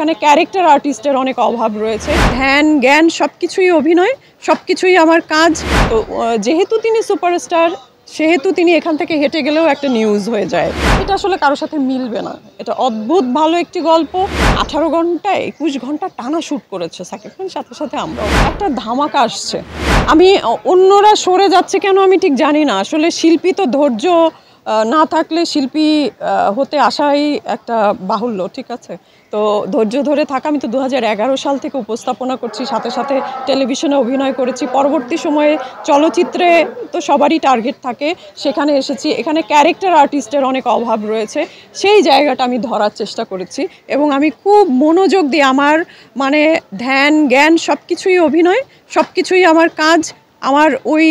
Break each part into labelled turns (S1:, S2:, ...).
S1: এখানে ক্যারেক্টার আর্টিস্টের অনেক অভাব রয়েছে। ধ্যান জ্ঞান সবকিছুই অভিনয়, সবকিছুই আমার কাজ। তো যেহেতু তিনি সুপারস্টার, সেহেতু তিনি এখান থেকে হেঁটে গেলেও একটা নিউজ হয়ে যায়। এটা আসলে কারোর সাথে মিলবে না। এটা অদ্ভুত ভালো একটি গল্প। 18 ঘন্টা 21 ঘন্টা টানা শ্যুট করেছে সাকিব খান, সাথে সাথে আমরাও। একটা ধামাকা আসছে। আমি অন্যরা সরে যাচ্ছে কেন আমি ঠিক জানি না। আসলে শিল্পী তো ধৈর্য না থাকলে শিল্পী হতে আসাই একটা বাহুল্য, ঠিক আছে? তো ধৈর্য ধরে থাকা। আমি তো 2011 সাল থেকে উপস্থাপনা করছি, সাথে সাথে টেলিভিশনে অভিনয় করেছি। পরবর্তী সময়ে চলচ্চিত্রে তো সবারই টার্গেট থাকে, সেখানে এসেছি। এখানে ক্যারেক্টার আর্টিস্টের অনেক অভাব রয়েছে, সেই জায়গাটা আমি ধরার চেষ্টা করেছি এবং আমি খুব মনোযোগ দিয়ে আমার ধ্যান জ্ঞান সবকিছুই অভিনয়, সবকিছুই আমার কাজ। আমার ওই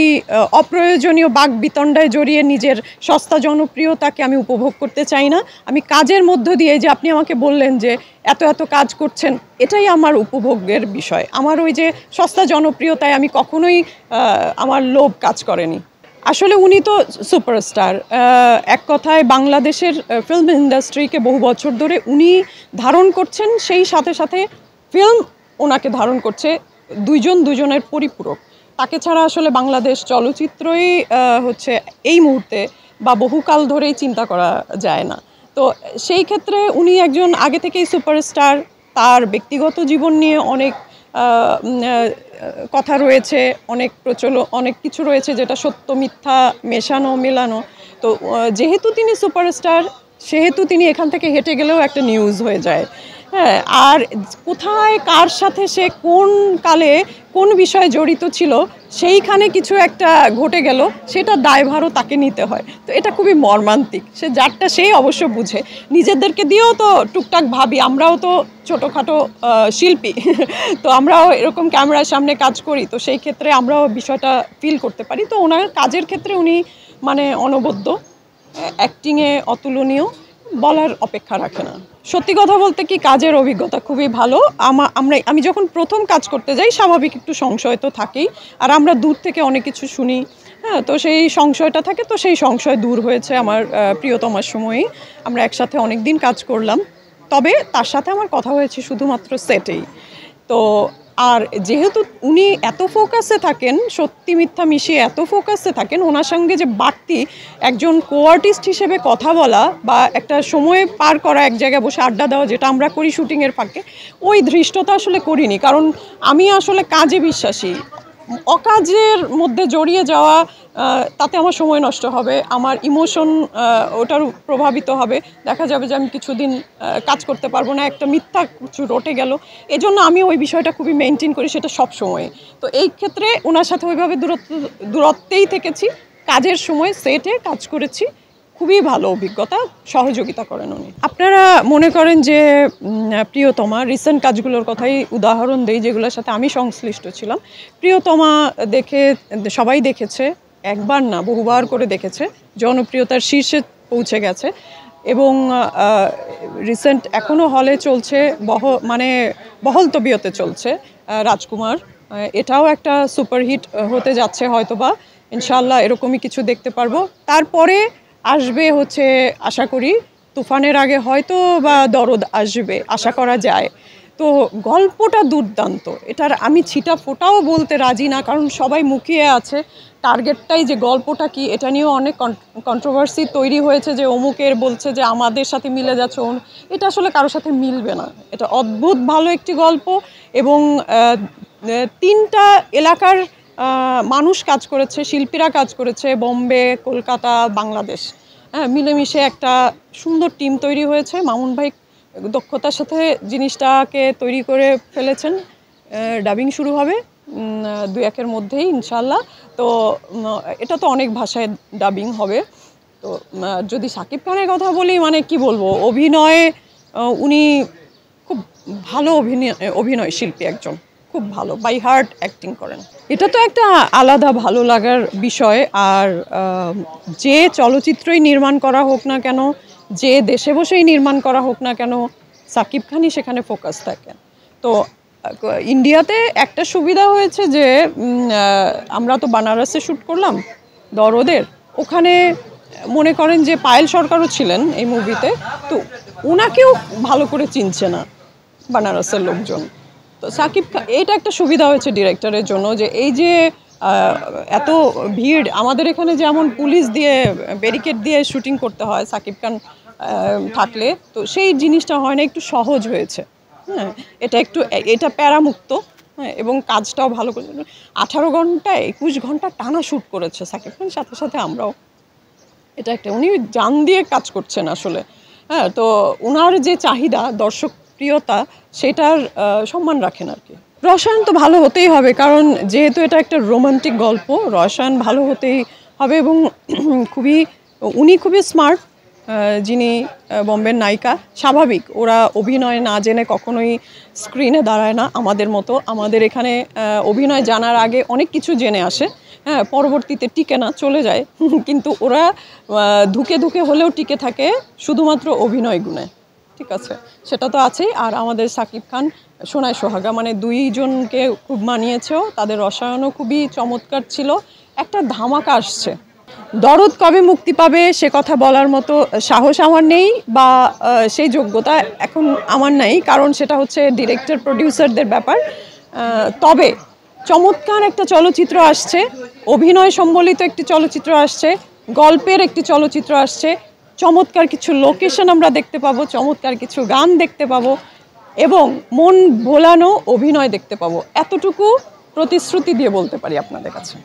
S1: অপ্রয়োজনীয় বাকবিতণ্ডায় জড়িয়ে নিজের সস্তা জনপ্রিয়তাকে আমি উপভোগ করতে চাই না। আমি কাজের মধ্য দিয়ে, যে আপনি আমাকে বললেন যে এত এত কাজ করছেন, এটাই আমার উপভোগের বিষয়। আমার ওই যে সস্তা জনপ্রিয়তায় আমি কখনোই আমার লোভ কাজ করেনি। আসলে উনি তো সুপারস্টার। এক কথায় বাংলাদেশের ফিল্ম ইন্ডাস্ট্রিকে বহু বছর ধরে উনি ধারণ করছেন, সেই সাথে সাথে ফিল্ম ওনাকে ধারণ করছে। দুইজন দুজনের পরিপূরক। তাকে ছাড়া আসলে বাংলাদেশ চলচ্চিত্রই হচ্ছে এই মুহূর্তে বা বহুকাল ধরেই চিন্তা করা যায় না। তো সেই ক্ষেত্রে উনি একজন আগে থেকেই সুপারস্টার। তার ব্যক্তিগত জীবন নিয়ে অনেক কথা রয়েছে, অনেক কিছু রয়েছে যেটা সত্য মিথ্যা মেশানো মেলানো। তো যেহেতু তিনি সুপারস্টার, সেহেতু তিনি এখান থেকে হেঁটে গেলেও একটা নিউজ হয়ে যায়। হ্যাঁ, আর কোথায় কার সাথে সে কোন কালে কোন বিষয়ে জড়িত ছিল, সেইখানে কিছু একটা ঘটে গেল, সেটা দায়ভারও তাকে নিতে হয়। তো এটা খুবই মর্মান্তিক। সে যারটা সেই অবশ্য বুঝে। নিজেদেরকে দিয়েও তো টুকটাক ভাবি, আমরাও তো ছোটোখাটো শিল্পী, তো আমরাও এরকম ক্যামেরার সামনে কাজ করি। তো সেই ক্ষেত্রে আমরাও বিষয়টা ফিল করতে পারি। তো ওনার কাজের ক্ষেত্রে উনি অনবদ্য, অ্যাক্টিংয়ে অতুলনীয়, বলার অপেক্ষা রাখে না। সত্যি কথা বলতে কি, কাজের অভিজ্ঞতা খুবই ভালো। আমি যখন প্রথম কাজ করতে যাই, স্বাভাবিক একটু সংশয় তো থাকেই। আর আমরা দূর থেকে অনেক কিছু শুনি, হ্যাঁ, তো সেই সংশয়টা থাকে। তো সেই সংশয় দূর হয়েছে আমার প্রিয়তমার সময়েই। আমরা একসাথে অনেক দিন কাজ করলাম। তবে তার সাথে আমার কথা হয়েছে শুধুমাত্র সেটেই। তো আর যেহেতু উনি এত ফোকাসে থাকেন, সত্যি মিথ্যা মিশিয়ে এত ফোকাসে থাকেন, ওনার সঙ্গে যে বাড়তি একজন কো-আর্টিস্ট হিসেবে কথা বলা বা একটা সময় পার করা, এক জায়গায় বসে আড্ডা দেওয়া, যেটা আমরা করি শুটিংয়ের ফাঁকে, ওই ধৃষ্টতা আসলে করিনি। কারণ আমি আসলে কাজে বিশ্বাসী। অকাজের মধ্যে জড়িয়ে যাওয়া, তাতে আমার সময় নষ্ট হবে, আমার ইমোশন ওটার প্রভাবিত হবে। দেখা যাবে যে আমি কিছুদিন কাজ করতে পারবো না, একটা মিথ্যা কিছু রটে গেল। এজন্য আমি ওই বিষয়টা খুবই মেনটেন করি, সেটা সব সময়। তো এই ক্ষেত্রে ওনার সাথে ওইভাবে দূরত্বেই থেকেছি। কাজের সময় সেটে কাজ করেছি, খুবই ভালো অভিজ্ঞতা, সহযোগিতা করেন উনি। আপনারা মনে করেন যে প্রিয়তমা, রিসেন্ট কাজগুলোর কথাই উদাহরণ দেই, যেগুলোর সাথে আমি সংশ্লিষ্ট ছিলাম। প্রিয়তমা সবাই দেখেছে, একবার না বহুবার করে দেখেছে, জনপ্রিয়তার শীর্ষে পৌঁছে গেছে। এবং রিসেন্ট এখনও হলে চলছে, বহল তবিয়তে চলছে রাজকুমার। এটাও একটা সুপারহিট হতে যাচ্ছে হয়তোবা, ইনশাল্লাহ এরকমই কিছু দেখতে পারবো। তারপরে আসবে হচ্ছে, আশা করি তুফানের আগে হয়তো বা দরদ আসবে, আশা করা যায়। তো গল্পটা দুর্দান্ত। এটার আমি ছিটা ফোটাও বলতে রাজি না, কারণ সবাই মুখিয়ে আছে। টার্গেটটাই যে গল্পটা কি, এটা নিয়েও অনেক কন্ট্রোভার্সি তৈরি হয়েছে, যে অমুকের বলছে যে আমাদের সাথে মিলে যাচ্ছে। এটা আসলে কারোর সাথে মিলবে না। এটা অদ্ভুত ভালো একটি গল্প এবং 3টা এলাকার মানুষ কাজ করেছে, শিল্পীরা কাজ করেছে, বোম্বে, কলকাতা, বাংলাদেশ, হ্যাঁ, মিলেমিশে একটা সুন্দর টিম তৈরি হয়েছে। মামুন ভাই দক্ষতার সাথে জিনিসটাকে তৈরি করে ফেলেছেন। ডাবিং শুরু হবে 2-1-এর মধ্যেই ইনশাল্লাহ। তো এটা তো অনেক ভাষায় ডাবিং হবে। তো যদি সাকিব খানের কথা বলি, কি বলবো, অভিনয়ে উনি খুব ভালো অভিনয় শিল্পী একজন, খুব ভালো, বাই হার্ট অ্যাক্টিং করেন। এটা তো একটা আলাদা ভালো লাগার বিষয়। আর যে চলচ্চিত্রই নির্মাণ করা হোক না কেন, যে দেশে বসেই নির্মাণ করা হোক না কেন, সাকিব খানই সেখানে ফোকাস থাকে। তো ইন্ডিয়াতে একটা সুবিধা হয়েছে যে আমরা তো বানারসে শ্যুট করলাম দরদের, ওখানে মনে করেন যে পায়েল সরকারও ছিলেন এই মুভিতে। তো ওনাকেও ভালো করে চিনছে না, বানারসের লোকজন। তো সাকিব খান, এটা একটা সুবিধা হয়েছে ডিরেক্টরের জন্য যে এই যে এত ভিড়, আমাদের এখানে যেমন পুলিশ দিয়ে ব্যারিকেড দিয়ে শুটিং করতে হয় সাকিব খান থাকলে, তো সেই জিনিসটা হয় না, একটু সহজ হয়েছে। হ্যাঁ, এটা প্যারামুক্ত। হ্যাঁ, এবং কাজটাও ভালো করে 18 ঘন্টা 21 ঘন্টা টানা শ্যুট করেছে সাকিব খান, সাথে সাথে আমরাও। এটা একটা, উনি জান দিয়ে কাজ করছেন আসলে। হ্যাঁ, তো ওনার যে চাহিদা, দর্শক প্রিয়তা, সেটার সম্মান রাখেন আর কি। রসায়ন তো ভালো হতেই হবে, কারণ যেহেতু এটা একটা রোমান্টিক গল্প, রসায়ন ভালো হতেই হবে। এবং উনি খুবই স্মার্ট, যিনি বম্বের নায়িকা। স্বাভাবিক, ওরা অভিনয় না জেনে কখনোই স্ক্রিনে দাঁড়ায় না আমাদের মতো। আমাদের এখানে অভিনয় জানার আগে অনেক কিছু জেনে আসে, হ্যাঁ, পরবর্তীতে টিকে না, চলে যায়। কিন্তু ওরা ধুকে ধুকে হলেও টিকে থাকে শুধুমাত্র অভিনয় গুণে। ঠিক আছে, সেটা তো আছেই। আর আমাদের সাকিব খান সোনায় সোহাগা, মানে দুইজনকে খুব মানিয়েছেও, তাদের রসায়নও খুবই চমৎকার ছিল। একটা ধামাকা আসছে। দরদ কবে মুক্তি পাবে সে কথা বলার মতো সাহস আমার নেই, বা সেই যোগ্যতা এখন আমার নাই, কারণ সেটা হচ্ছে ডিরেক্টর প্রডিউসারদের ব্যাপার। তবে চমৎকার একটা চলচ্চিত্র আসছে, অভিনয় সম্বলিত একটি চলচ্চিত্র আসছে, গল্পের একটি চলচ্চিত্র আসছে, চমৎকার কিছু লোকেশন আমরা দেখতে পাবো, চমৎকার কিছু গান দেখতে পাবো, এবং মন ভোলানো অভিনয় দেখতে পাবো। এতটুকু প্রতিশ্রুতি দিয়ে বলতে পারি আপনাদের কাছে।